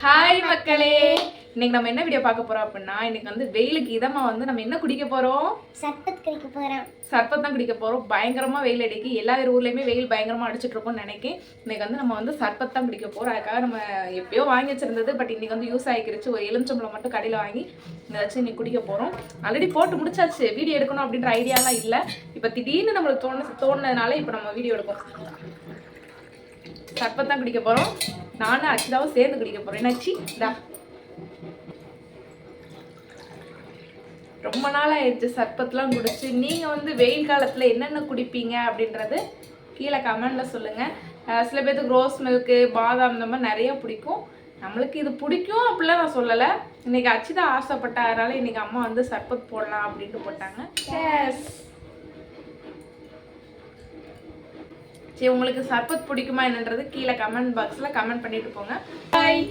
Hi மக்களே, இன்னைக்கு நம்ம என்ன வீடியோ பார்க்க போறோம் அப்படின்னா, இன்னைக்கு வந்து வெயிலுக்கு இதமா வந்து நம்ம என்ன குடிக்க போறோம்? சர்பத் குடிக்க போறோம். சர்பத் தான் குடிக்க போறோம். பயங்கரமா வெயில் அடிக்கு. எல்லா ஊர்லயுமே வெயில் பயங்கரமா அடிச்சிட்டு இருக்கும்னு நினைக்கிறேன். இன்னைக்கு வந்து நம்ம வந்து சர்பத் தான் குடிக்க போறோம். அதுக்காக நம்ம எப்பயோ வாங்கி வச்சிருந்தது, பட் இன்னைக்கு வந்து யூஸ் ஆகிக்கிருச்சு. ஒரு எலுமிச்சம்பழம் மட்டும் கடையில் வாங்கி இதை வச்சு இன்னைக்கு குடிக்க போறோம். ஆல்ரெடி போட்டு முடிச்சாச்சு. வீடியோ எடுக்கணும் அப்படின்ற ஐடியாலாம் இல்லை. இப்போ திடீர்னு நம்மளுக்கு தோணுனதுனால இப்போ நம்ம வீடியோ எடுப்போம். சர்பத் தான் குடிக்க போறோம். நானும் அச்சிதாவும் சேர்ந்து குடிக்க போறேன். என்னாச்சு? ரொம்ப நாள் ஆயிடுச்சு சர்பத்லாம் குடிச்சு. நீங்கள் வந்து வெயில் காலத்தில் என்னென்ன குடிப்பீங்க அப்படின்றது கீழே கமெண்டில் சொல்லுங்கள். சில பேருக்கு ரோஸ் மில்க்கு, பாதாம் இந்த மாதிரி நிறைய பிடிக்கும். நம்மளுக்கு இது பிடிக்கும் அப்படிலாம் நான் சொல்லலை. இன்றைக்கி அச்சிதா ஆசைப்பட்ட, அதனால் இன்றைக்கி அம்மா வந்து சர்பத் போடலாம் அப்படின்ட்டு போட்டாங்க. சரி, உங்களுக்கு சர்பத் பிடிக்குமா என்னன்றது கீழே கமெண்ட் பாக்ஸில் கமெண்ட் பண்ணிட்டு போங்க. பாய்.